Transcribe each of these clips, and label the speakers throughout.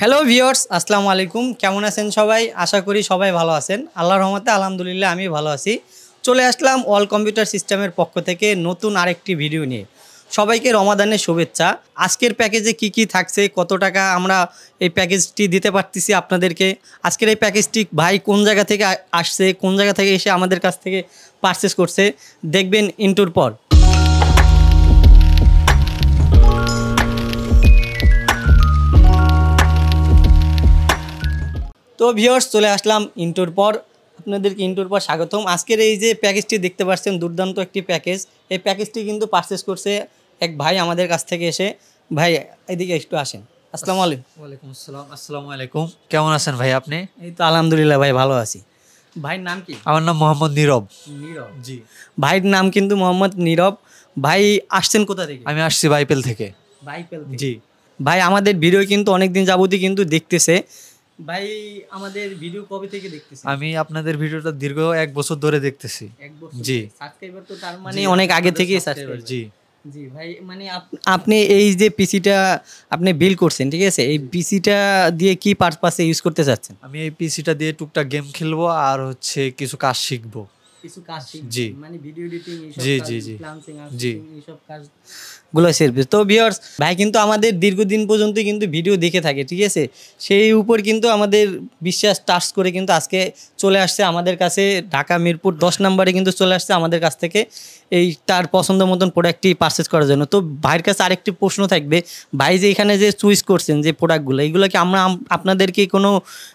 Speaker 1: Hello viewers, আসসালামু আলাইকুম। কেমন আছেন সবাই? আশা করি সবাই ভালো আছেন। আল্লাহর রহমতে আলহামদুলিল্লাহ আমি ভালো আছি। চলে আসলাম অল কম্পিউটার সিস্টেমের পক্ষ থেকে নতুন আরেকটি ভিডিও নিয়ে। সবাইকে রমাদানের শুভেচ্ছা। আজকের প্যাকেজে কি কি থাকছে, কত টাকা আমরা এই প্যাকেজটি দিতে পারতেছি আপনাদেরকে, আজকের এই প্যাকেজটি ভাই কোন জায়গা থেকে আসছে, কোন জায়গা থেকে এসে আমাদের কাছ থেকে পারচেস করছে, দেখবেন ইন্টুর পর। তো ভিউয়ার্স, চলে আসলাম ইন্টোর পর। আপনাদেরকে ইন্টোর পর স্বাগতম। আজকের এই যে প্যাকেজটি দেখতে পাচ্ছেন, দুর্দান্ত একটি প্যাকেজ। এই প্যাকেজটি কিন্তু পারচেস করছে এক ভাই আমাদের কাছ থেকে এসে। ভাই এদিকে একটু আসেন। আসসালামু আলাইকুম।
Speaker 2: ওয়ালাইকুম আসসালাম। আসসালামু আলাইকুম। কেমন আছেন ভাই আপনি?
Speaker 1: এই তো আলহামদুলিল্লাহ ভাই, ভালো আছি। ভাইয়ের নাম কি?
Speaker 2: আমার নাম মোহাম্মদ নীরব।
Speaker 1: নীরব।
Speaker 2: জি।
Speaker 1: ভাইয়ের নাম কিন্তু মোহাম্মদ নীরব। ভাই আসছেন কোথা থেকে?
Speaker 2: আমি আসছি বাইপেল থেকে।
Speaker 1: বাইপেল থেকে।
Speaker 2: জি।
Speaker 1: ভাই আমাদের ভিডিও কিন্তু অনেকদিন যাবতই কিন্তু দেখতেছে। ভাই আমাদের ভিডিও কবে থেকে দেখতেছে?
Speaker 2: আমি আপনাদের ভিডিওটা দীর্ঘ 1 বছর ধরে দেখতেছি।
Speaker 1: এক বছর।
Speaker 2: জি।
Speaker 1: সাবস্ক্রাইবার তো তার মানে অনেক আগে থেকেই সাবস্ক্রাইবার।
Speaker 2: জি।
Speaker 1: জি ভাই, মানে আপনি এই যে পিসিটা আপনি বিল করছেন, ঠিক আছে, এই পিসিটা দিয়ে কি পারপাসে ইউজ করতে চাচ্ছেন?
Speaker 2: আমি এই পিসিটা দিয়ে টুকটাক গেম খেলবো আর কিছু কাজ শিখবো।
Speaker 1: কিছু কাজ শিখবেন,
Speaker 2: জি।
Speaker 1: মানে ভিডিও এডিটিং এইসব
Speaker 2: জি,
Speaker 1: কাজ,
Speaker 2: জি, জি।
Speaker 1: ফ্রিল্যান্সিং আর
Speaker 2: জি।
Speaker 1: এইসব কাজগুলো শিখবে। তো ভিউয়ার্স, ভাই কিন্তু আমাদের দীর্ঘদিন পর্যন্ত কিন্তু ভিডিও দেখে থাকে, ঠিক আছে, সেই উপর কিন্তু আমাদের বিশ্বাস টাচ করে কিন্তু আজকে চলে আসছে আমাদের কাছে, ঢাকা মিরপুর 10 নম্বরে কিন্তু চলে আসছে আমাদের কাছ থেকে এই তার পছন্দ মতন প্রোডাক্টটি পারচেস করার জন্য। তো ভাইয়ের কাছে আরেকটি প্রশ্ন থাকবে, ভাই যে এখানে যে চুজ করছেন যে প্রোডাক্টগুলো, এইগুলো কি আমরা আপনাদেরকে কোনো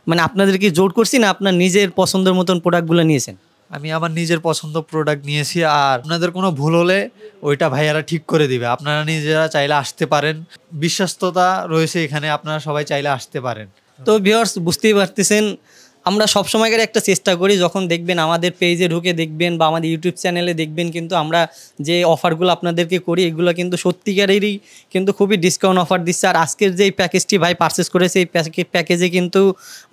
Speaker 1: মানে আপনাদেরকে জোর করছি, না আপনার নিজের পছন্দের মতন প্রোডাক্টগুলো নিয়েছেন?
Speaker 2: আমি আমার নিজের পছন্দ প্রোডাক্ট নিয়েছি, আর আপনাদের কোনো ভুল হলে ওইটা ভাইয়ারা ঠিক করে দিবে। আপনারা নিজেরা চাইলে আসতে পারেন, বিশ্বস্ততা রয়েছে এখানে, আপনারা সবাই চাইলে আসতে পারেন।
Speaker 1: তো ভিউয়ার্স, বুঝতেই পারতেছেন, আমরা সবসময়কার একটা চেষ্টা করি, যখন দেখবেন আমাদের পেজে ঢুকে দেখবেন বা আমাদের ইউটিউব চ্যানেলে দেখবেন, কিন্তু আমরা যে অফারগুলো আপনাদেরকে করি এগুলো কিন্তু সত্যিকারেরই কিন্তু খুবই ডিসকাউন্ট অফার দিচ্ছে। আর আজকের যে প্যাকেজটি ভাই পারচেস করেছে, এই প্যাকেজে কিন্তু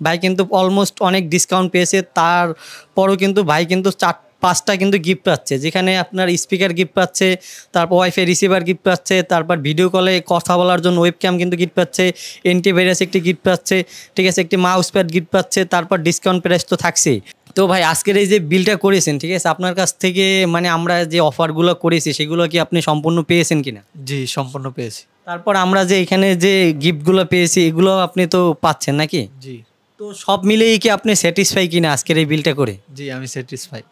Speaker 1: ভাই কিন্তু অলমোস্ট অনেক ডিসকাউন্ট পেয়েছে। তারপরও কিন্তু ভাই কিন্তু 5টা কিন্তু গিফট পাচ্ছে, যেখানে আপনার স্পিকার গিফট পাচ্ছে, তারপর ওয়াইফাই রিসিভার গিফট পাচ্ছে, তারপর ভিডিও কলে কথা বলার জন্য ওয়েবক্যাম কিন্তু গিফট পাচ্ছে, অ্যান্টিভাইরাস একটি গিফট পাচ্ছে, ঠিক আছে, একটি মাউস প্যাড গিফট পাচ্ছে, তারপর ডিসকাউন্ট প্রাইস তো থাকছেই। তো ভাই আজকের এই যে বিলটা করেছেন, ঠিক আছে, আপনার কাছ থেকে মানে আমরা যে অফারগুলো করেছি সেগুলো কি আপনি সম্পূর্ণ পেয়েছেন কিনা?
Speaker 2: জি, সম্পূর্ণ পেয়েছি।
Speaker 1: তারপর আমরা যে এখানে যে গিফটগুলো পেয়েছি এগুলো আপনি তো পাচ্ছেন নাকি?
Speaker 2: জি।
Speaker 1: তো সব মিলেই কি আপনি স্যাটিসফাই কিনা আজকের এই বিলটা করে?
Speaker 2: জি, আমি স্যাটিসফাই।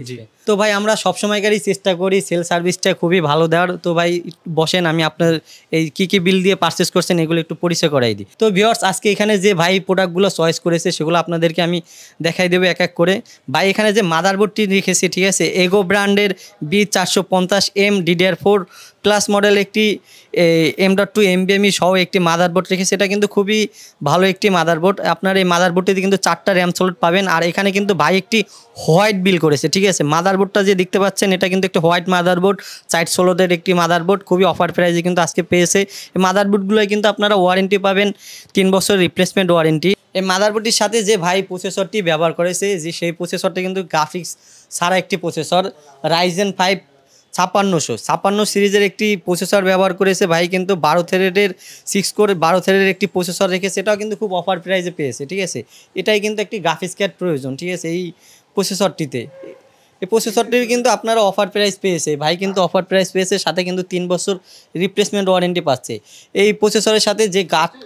Speaker 2: জি।
Speaker 1: তো ভাই আমরা সবসময়কারই চেষ্টা করি সেল সার্ভিসটা খুবই ভালো দেওয়ার। তো ভাই বসেন, আমি আপনার এই কী বিল দিয়ে পারচেস করছেন এগুলো একটু পরিচয় করাই দিই। তো ভিউয়ার্স, আজকে এখানে যে ভাই প্রোডাক্টগুলো চয়েস করেছে সেগুলো আপনাদেরকে আমি দেখাই দেবো এক এক করে। ভাই এখানে যে মাদারবোর্ডটি রেখেছে, ঠিক আছে, এগো ব্র্যান্ডের B450M DDR4 প্লাস মডেল একটি M.2 NVMe সহ একটি মাদারবোর্ড রেখেছে। এটা কিন্তু খুবই ভালো একটি মাদারবোর্ড। আপনার এই মাদারবোর্ডটিতে কিন্তু 4টা র্যাম স্লট পাবেন। আর এখানে কিন্তু ভাই একটি হোয়াইট বিল করেছে, ঠিক আছে। মাদারবোর্ডটা যে দেখতে পাচ্ছেন এটা কিন্তু একটা হোয়াইট মাদারবোর্ড, 4 ষোলোদের একটি মাদারবোর্ড, খুবই অফার প্রাইসে কিন্তু আজকে পেয়েছে। এই মাদারবোর্ডগুলোয় কিন্তু আপনারা ওয়ারেন্টি পাবেন, 3 বছর রিপ্লেসমেন্ট ওয়ারেন্টি। এই মাদারবোর্ডটির সাথে যে ভাই প্রসেসরটি ব্যবহার করেছে, যে সেই প্রসেসরটা কিন্তু গ্রাফিক্স ছাড়া একটি প্রসেসর, Ryzen 5 5600 সিরিজের একটি প্রসেসর ব্যবহার করেছে ভাই, কিন্তু 12 থ্রেডের 6 কোর 12 থ্রেডের একটি প্রসেসর রেখেছে। এটাও কিন্তু খুব অফার প্রাইসে পেয়েছে, ঠিক আছে। এটাই কিন্তু একটি গ্রাফিক্স কার্ড প্রয়োজন, ঠিক আছে, এই প্রসেসরটিতে। এই প্রসেসরটির কিন্তু আপনারা অফার প্রাইস পেয়েছে, ভাই কিন্তু অফার প্রাইস পেয়েছে, সাথে কিন্তু 3 বছর রিপ্লেসমেন্ট ওয়ারেন্টি পাচ্ছে। এই প্রসেসরের সাথে যে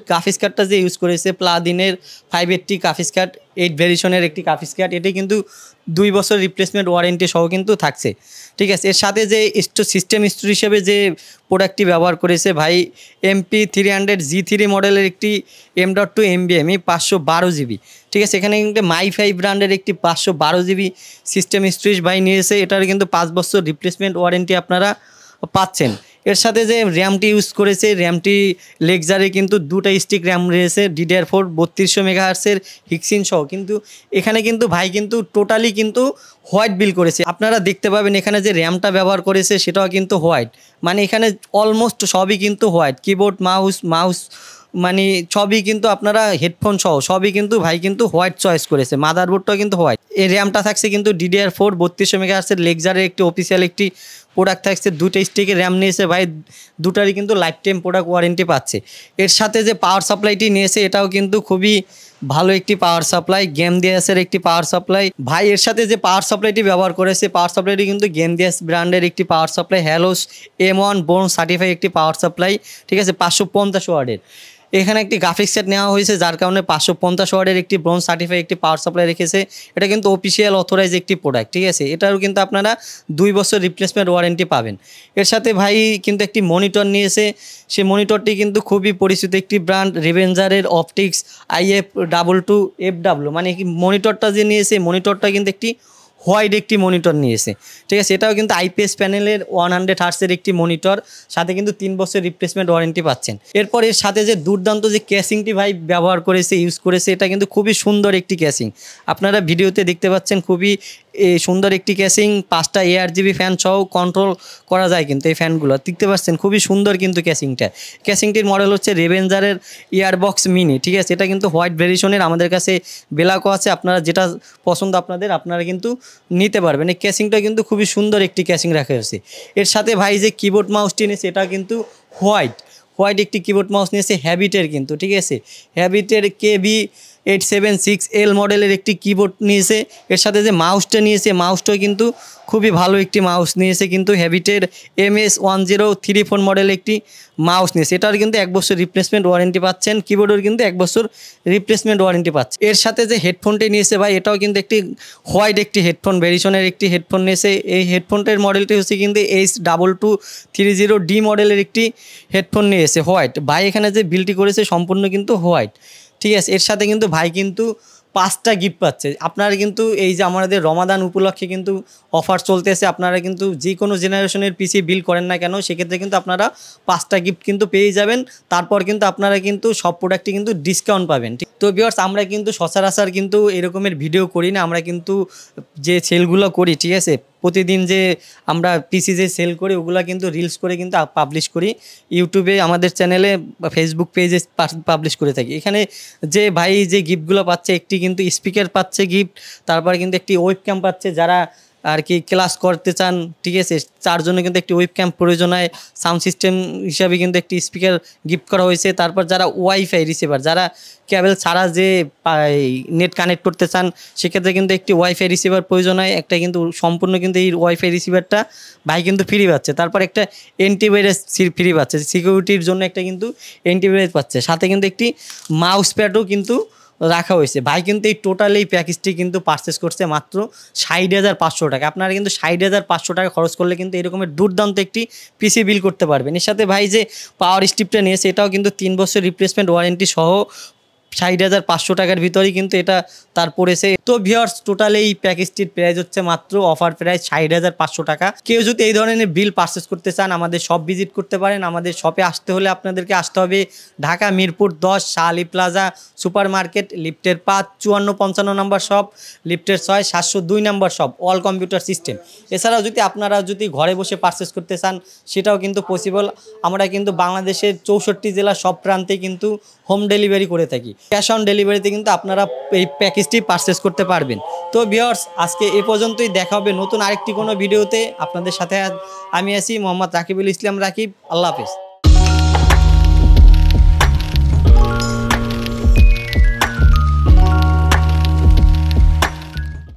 Speaker 1: গ্রাফিক্স কার্ডটা যে ইউজ করেছে, প্লাদিনের 580 গ্রাফিক্স কার্ড, 8 ভেরিয়েশনের একটি গ্রাফিক্স কার্ড, এটি কিন্তু 2 বছর রিপ্লেসমেন্ট ওয়ারেন্টি সহ কিন্তু থাকছে, ঠিক আছে। এর সাথে যে সিস্টেম স্টোর হিসেবে যে প্রোডাক্টটি ব্যবহার করেছে ভাই, MP300G3 মডেলের একটি M.2 NVMe 512GB, ঠিক আছে। এখানে কিন্তু মাই5 ব্র্যান্ডের একটি 512GB সিস্টেম স্টোরেজ ভাই নিয়েছে। এটার কিন্তু 5 বছর রিপ্লেসমেন্ট ওয়ারেন্টি আপনারা পাচ্ছেন। এর সাথে যে র্যামটি ইউজ করেছে, র্যামটি লেক্সারে কিন্তু 2টা স্টিক র্যাম রয়েছে, DDR4 3200 মেগাহার্টসের হিক্সিন সহ। কিন্তু এখানে কিন্তু ভাই কিন্তু টোটালি কিন্তু হোয়াইট বিল করেছে। আপনারা দেখতে পাবেন এখানে যে র্যামটা ব্যবহার করেছে সেটাও কিন্তু হোয়াইট, মানে এখানে অলমোস্ট সবই কিন্তু হোয়াইট। কিবোর্ড, মাউস মানে সবই কিন্তু আপনারা হেডফোন সহ সবই কিন্তু ভাই কিন্তু হোয়াইট চয়েস করেছে, মাদারবোর্ডটাও কিন্তু হোয়াইট। এই র্যামটা থাকছে কিন্তু DDR4 3200 মেগাহার্টজের লেক্সারের একটি অফিসিয়াল একটি প্রোডাক্ট থাকছে। 2টা স্টিকের র্যাম নিয়েছে ভাই, দুটারই কিন্তু লাইফ টাইম প্রোডাক্ট ওয়ারেন্টি পাচ্ছে। এর সাথে যে পাওয়ার সাপ্লাইটি নিয়েছে এটাও কিন্তু খুবই ভালো একটি পাওয়ার সাপ্লাই, গেম ডিএসের একটি পাওয়ার সাপ্লাই। ভাই এর সাথে যে পাওয়ার সাপ্লাইটি ব্যবহার করেছে পাওয়ার সাপ্লাইটি কিন্তু গেম ডিএস ব্র্যান্ডের একটি পাওয়ার সাপ্লাই, হ্যালোস M1 বোন সার্টিফাই একটি পাওয়ার সাপ্লাই, ঠিক আছে, 550 ওয়াটের। এখানে একটি গ্রাফিক্স সেট নেওয়া হয়েছে যার কারণে 550 ওয়াটের একটি ব্রোঞ্জ সার্টিফাই একটি পাওয়ার সাপ্লাই রেখেছে। এটা কিন্তু অফিসিয়াল অথরাইজ একটি প্রোডাক্ট, ঠিক আছে। এটারও কিন্তু আপনারা 2 বছর রিপ্লেসমেন্ট ওয়ারেন্টি পাবেন। এর সাথে ভাই কিন্তু একটি মনিটর নিয়েছে, সেই মনিটরটি কিন্তু খুবই পরিচিত একটি ব্র্যান্ড, রেভেঞ্জারের অপটিক্স IF22FW, মানে মনিটরটা যে নিয়েছে মনিটরটা কিন্তু একটি হোয়াইট একটি মনিটর নিয়েছে, ঠিক আছে। এটাও কিন্তু IPS প্যানেলের 100 হার্টসের একটি মনিটর, সাথে কিন্তু 3 বছর রিপ্লেসমেন্ট ওয়ারেন্টি পাচ্ছেন। এরপর এর সাথে যে দুর্দান্ত যে ক্যাসিংটি ভাই ব্যবহার করেছে, ইউজ করেছে, এটা কিন্তু খুবই সুন্দর একটি ক্যাসিং, আপনারা ভিডিওতে দেখতে পাচ্ছেন। খুবই সুন্দর একটি ক্যাসিং, 5টা ARGB ফ্যান সহ কন্ট্রোল করা যায় কিন্তু এই ফ্যানগুলো, দেখতে পাচ্ছেন খুবই সুন্দর কিন্তু ক্যাসিংটির মডেল হচ্ছে রেভেঞ্জারের ইয়ারবক্স মিনি, ঠিক আছে। এটা কিন্তু হোয়াইট ভেরিয়েশনের, আমাদের কাছে ব্ল্যাকও আছে, আপনারা যেটা পছন্দ আপনারা কিন্তু নিতে পারবেন। এই ক্যাসিংটা কিন্তু খুবই সুন্দর একটি ক্যাসিং রাখা হয়েছে। এর সাথে ভাই যে কিবোর্ড মাউসটি নিয়েছে এটা কিন্তু হোয়াইট একটি কিবোর্ড মাউস নিয়েছে হ্যাবিটের কিন্তু, ঠিক আছে। হ্যাবিটের KB876L মডেলের একটি কিবোর্ড নিয়েছে। এর সাথে যে মাউসটা নিয়েছে মাউসটাও কিন্তু খুবই ভালো একটি মাউস নিয়েছে, কিন্তু হ্যাবিটের MS1034 মডেলের একটি মাউস নিয়েছে। এটার কিন্তু 1 বছর রিপ্লেসমেন্ট ওয়ারেন্টি পাচ্ছেন, কিবোর্ডের কিন্তু 1 বছর রিপ্লেসমেন্ট ওয়ারেন্টি পাচ্ছে। এর সাথে যে হেডফোনটি নিয়েছে ভাই এটাও কিন্তু একটি হোয়াইট একটি হেডফোন, ভেরিশনের একটি হেডফোন নিয়েছে। এই হেডফোনটির মডেলটি হচ্ছে কিন্তু H2230D মডেলের একটি হেডফোন নিয়েছে হোয়াইট। ভাই এখানে যে বিলটি করেছে সম্পূর্ণ কিন্তু হোয়াইট, ঠিক আছে। এর সাথে কিন্তু ভাই কিন্তু 5টা গিফট পাচ্ছে। আপনারা কিন্তু এই যে আমাদের রমাদান উপলক্ষে কিন্তু অফার চলতেছে, আপনারা কিন্তু যে কোনো জেনারেশনের পিসি বিল করেন না কেন সেক্ষেত্রে কিন্তু আপনারা 5টা গিফট কিন্তু পেয়ে যাবেন। তারপর কিন্তু আপনারা কিন্তু সব প্রোডাক্টে কিন্তু ডিসকাউন্ট পাবেন। তো ভিউয়ার্স, আমরা কিন্তু সচরাচর কিন্তু এরকমের ভিডিও করি না, আমরা কিন্তু যে সেলগুলো করি, ঠিক আছে, প্রতিদিন যে আমরা পিসি যে সেল করি ওগুলো কিন্তু রিলস করে কিন্তু পাবলিশ করি ইউটিউবে, আমাদের চ্যানেলে বা ফেসবুক পেজে পাবলিশ করে থাকি। এখানে যে ভাই যে গিফটগুলো পাচ্ছে, একটি কিন্তু স্পিকার পাচ্ছে গিফট, তারপরে কিন্তু একটি ওয়েবক্যাম পাচ্ছে, যারা আর কি ক্লাস করতে চান, ঠিক আছে, তার জন্য কিন্তু একটি ওয়েবক্যাম প্রয়োজন হয়। সাউন্ড সিস্টেম হিসাবে কিন্তু একটি স্পিকার গিফট করা হয়েছে। তারপর যারা ওয়াইফাই রিসিভার, যারা কেবল ছাড়া যে নেট কানেক্ট করতে চান সেক্ষেত্রে কিন্তু একটি ওয়াইফাই রিসিভার প্রয়োজন হয়, একটা কিন্তু সম্পূর্ণ কিন্তু এই ওয়াইফাই রিসিভারটা ভাই কিন্তু ফ্রি পাচ্ছে। তারপর একটা অ্যান্টিভাইরাস ফ্রি পাচ্ছে, সিকিউরিটির জন্য একটা কিন্তু অ্যান্টিভাইরাস পাচ্ছে, সাথে কিন্তু একটি মাউস প্যাডও কিন্তু রাখা হয়েছে। ভাই কিন্তু এই টোটাল এই প্যাকেজটি কিন্তু পারচেস করছে মাত্র 60,500 টাকা। আপনারা কিন্তু 60,500 টাকা খরচ করলে কিন্তু এরকমের দুর্দান্ত একটি পিসি বিল করতে পারবেন। এর সাথে ভাই যে পাওয়ার স্ট্রিপটা নিয়েছে এটাও কিন্তু 3 বছর রিপ্লেসমেন্ট ওয়ারেন্টি সহ 60,500 টাকার ভিতরেই কিন্তু এটা তার পড়েছে। তো ভিউয়ার্স, টোটাল এই প্যাকেজটির প্রাইস হচ্ছে মাত্র অফার প্রাইস 60,500 টাকা। কেউ যদি এই ধরনের বিল পারচেস করতে চান আমাদের শপ ভিজিট করতে পারেন। আমাদের শপে আসতে হলে আপনাদেরকে আসতে হবে Dhaka Mirpur 10 Shah Ali plaza super market, লিফটের 5 5455 নম্বর শপ, লিফটের 6 702 নম্বর শপ, অল কম্পিউটার সিস্টেম। এছাড়াও যদি আপনারা ঘরে বসে পারচেস করতে চান সেটাও কিন্তু পসিবল। আমরা কিন্তু বাংলাদেশের 64 জেলা সব প্রান্তে কিন্তু হোম ডেলিভারি করে থাকি। ক্যাশ অন ডেলিভারিতে কিন্তু আপনারা এই প্যাকেজটি পারচেস করতে পারবেন। তো ভিউয়ার্স, আজকে এ পর্যন্তই, দেখা হবে নতুন আরেকটি কোনো ভিডিওতে। আপনাদের সাথে আমি আছি মোহাম্মদ রাকিবুল ইসলাম রাকিব। আল্লাহ হাফেজ।